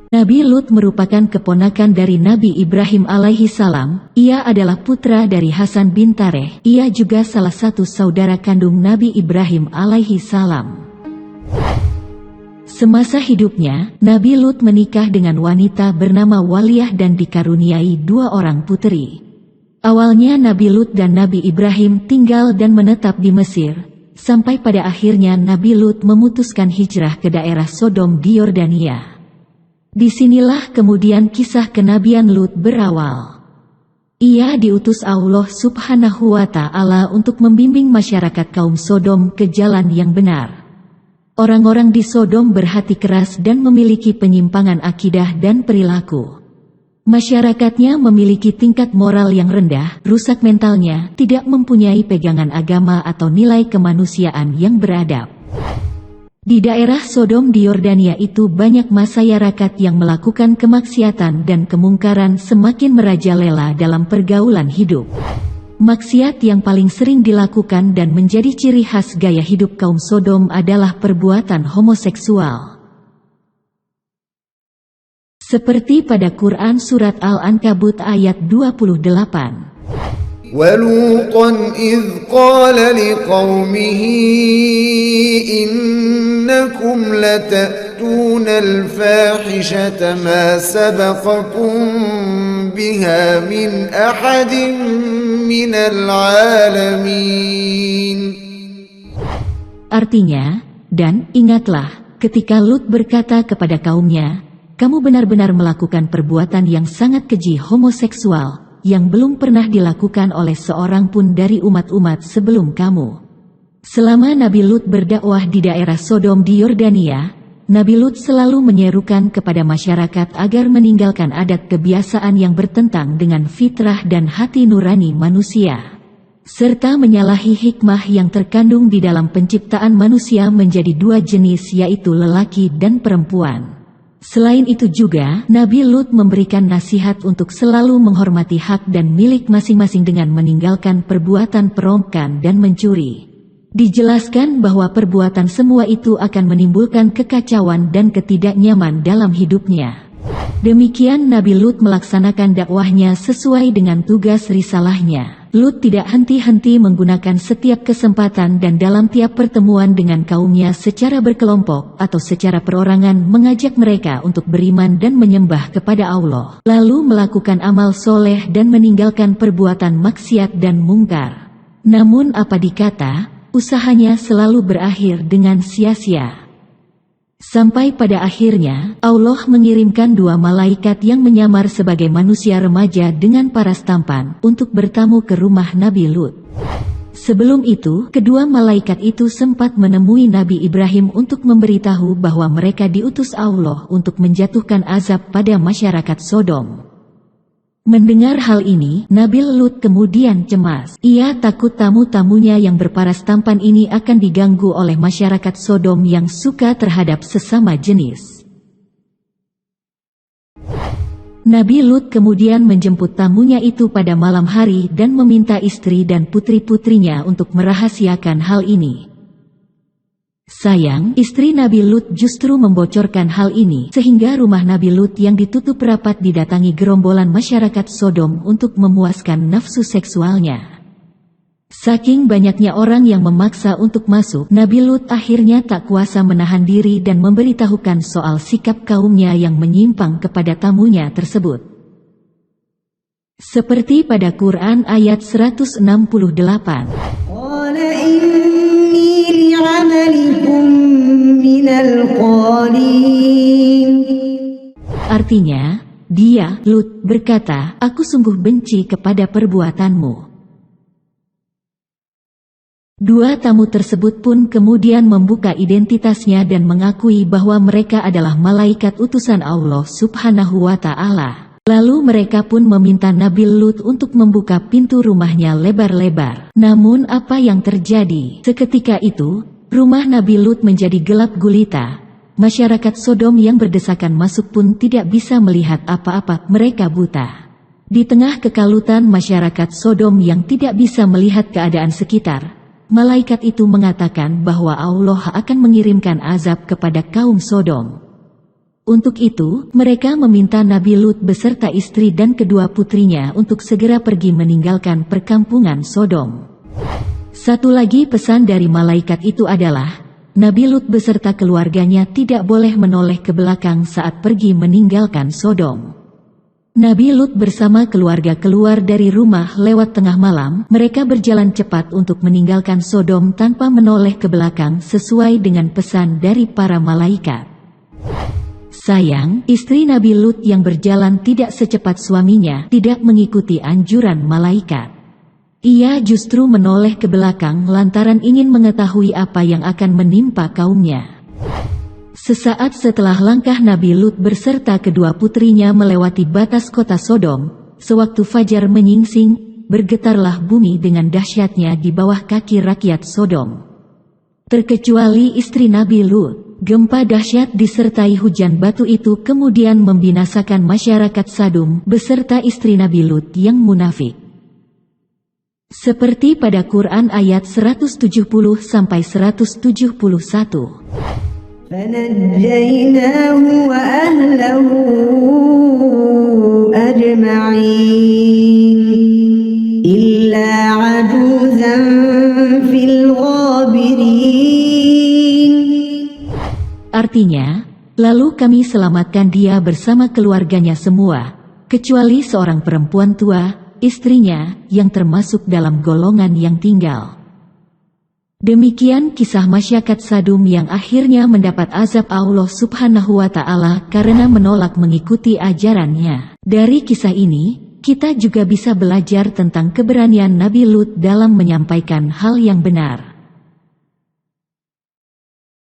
Nabi Lut merupakan keponakan dari Nabi Ibrahim alaihi salam. Ia adalah putra dari Hasan bin Tareh. Ia juga salah satu saudara kandung Nabi Ibrahim alaihi salam. Semasa hidupnya, Nabi Lut menikah dengan wanita bernama Waliyah dan dikaruniai 2 orang putri. Awalnya Nabi Lut dan Nabi Ibrahim tinggal dan menetap di Mesir, sampai pada akhirnya Nabi Lut memutuskan hijrah ke daerah Sodom di Yordania. Disinilah kemudian kisah kenabian Lut berawal. Ia diutus Allah Subhanahu wa Ta'ala untuk membimbing masyarakat kaum Sodom ke jalan yang benar. Orang-orang di Sodom berhati keras dan memiliki penyimpangan akidah dan perilaku. Masyarakatnya memiliki tingkat moral yang rendah, rusak mentalnya, tidak mempunyai pegangan agama atau nilai kemanusiaan yang beradab. Di daerah Sodom di Yordania itu banyak masyarakat yang melakukan kemaksiatan dan kemungkaran semakin merajalela dalam pergaulan hidup. Maksiat yang paling sering dilakukan dan menjadi ciri khas gaya hidup kaum Sodom adalah perbuatan homoseksual. Seperti pada Quran Surat Al-Ankabut ayat 28. وَلُوطًا إِذْ قَالَ لِقَوْمِهِ إِنَّكُمْ لَتَأْتُونَ الْفَاحِشَةَ مَا سَبَقَكُمْ بِهَا مِنْ أَحَدٍ مِنَ الْعَالَمِينَ. Artinya, dan ingatlah ketika Lut berkata kepada kaumnya, kamu benar-benar melakukan perbuatan yang sangat keji homoseksual, yang belum pernah dilakukan oleh seorang pun dari umat-umat sebelum kamu. Selama Nabi Lut berdakwah di daerah Sodom di Yordania, Nabi Lut selalu menyerukan kepada masyarakat agar meninggalkan adat kebiasaan yang bertentang dengan fitrah dan hati nurani manusia, serta menyalahi hikmah yang terkandung di dalam penciptaan manusia menjadi 2 jenis, yaitu lelaki dan perempuan. Selain itu juga, Nabi Lut memberikan nasihat untuk selalu menghormati hak dan milik masing-masing dengan meninggalkan perbuatan perongkan dan mencuri. Dijelaskan bahwa perbuatan semua itu akan menimbulkan kekacauan dan ketidaknyaman dalam hidupnya. Demikian Nabi Lut melaksanakan dakwahnya sesuai dengan tugas risalahnya. Lut tidak henti-henti menggunakan setiap kesempatan dan dalam tiap pertemuan dengan kaumnya secara berkelompok atau secara perorangan mengajak mereka untuk beriman dan menyembah kepada Allah, lalu melakukan amal soleh dan meninggalkan perbuatan maksiat dan mungkar. Namun apa dikata, usahanya selalu berakhir dengan sia-sia. Sampai pada akhirnya, Allah mengirimkan 2 malaikat yang menyamar sebagai manusia remaja dengan paras tampan untuk bertamu ke rumah Nabi Lut. Sebelum itu, kedua malaikat itu sempat menemui Nabi Ibrahim untuk memberitahu bahwa mereka diutus Allah untuk menjatuhkan azab pada masyarakat Sodom. Mendengar hal ini, Nabi Lut kemudian cemas. Ia takut tamu-tamunya yang berparas tampan ini akan diganggu oleh masyarakat Sodom yang suka terhadap sesama jenis. Nabi Lut kemudian menjemput tamunya itu pada malam hari dan meminta istri dan putri-putrinya untuk merahasiakan hal ini. Sayang, istri Nabi Lut justru membocorkan hal ini, sehingga rumah Nabi Lut yang ditutup rapat didatangi gerombolan masyarakat Sodom untuk memuaskan nafsu seksualnya. Saking banyaknya orang yang memaksa untuk masuk, Nabi Lut akhirnya tak kuasa menahan diri dan memberitahukan soal sikap kaumnya yang menyimpang kepada tamunya tersebut. Seperti pada Quran ayat 168. Artinya, dia, Lut, berkata, aku sungguh benci kepada perbuatanmu. 2 tamu tersebut pun kemudian membuka identitasnya dan mengakui bahwa mereka adalah malaikat utusan Allah Subhanahu wa Ta'ala. Lalu mereka pun meminta Nabi Lut untuk membuka pintu rumahnya lebar-lebar. Namun apa yang terjadi? Seketika itu, rumah Nabi Lut menjadi gelap gulita. Masyarakat Sodom yang berdesakan masuk pun tidak bisa melihat apa-apa, mereka buta. Di tengah kekalutan masyarakat Sodom yang tidak bisa melihat keadaan sekitar, malaikat itu mengatakan bahwa Allah akan mengirimkan azab kepada kaum Sodom. Untuk itu, mereka meminta Nabi Lut beserta istri dan kedua putrinya untuk segera pergi meninggalkan perkampungan Sodom. Satu lagi pesan dari malaikat itu adalah, Nabi Lut beserta keluarganya tidak boleh menoleh ke belakang saat pergi meninggalkan Sodom. Nabi Lut bersama keluarga keluar dari rumah lewat tengah malam. Mereka berjalan cepat untuk meninggalkan Sodom tanpa menoleh ke belakang sesuai dengan pesan dari para malaikat. Sayang, istri Nabi Lut yang berjalan tidak secepat suaminya tidak mengikuti anjuran malaikat. Ia justru menoleh ke belakang lantaran ingin mengetahui apa yang akan menimpa kaumnya. Sesaat setelah langkah Nabi Lut beserta kedua putrinya melewati batas kota Sodom, sewaktu fajar menyingsing, bergetarlah bumi dengan dahsyatnya di bawah kaki rakyat Sodom. Terkecuali istri Nabi Lut. Gempa dahsyat disertai hujan batu itu kemudian membinasakan masyarakat Sadum beserta istri Nabi Lut yang munafik. Seperti pada Quran ayat 170-171. فَنَجَّيْنَاهُ وَأَهْلَهُ أَجْمَعِينَ إِلَّا عَجُوزًا فِي الْغَابِرِينَ. Artinya, lalu kami selamatkan dia bersama keluarganya semua, kecuali seorang perempuan tua, istrinya, yang termasuk dalam golongan yang tinggal. Demikian kisah masyarakat Sadum yang akhirnya mendapat azab Allah Subhanahu wa Ta'ala karena menolak mengikuti ajarannya. Dari kisah ini, kita juga bisa belajar tentang keberanian Nabi Lut dalam menyampaikan hal yang benar.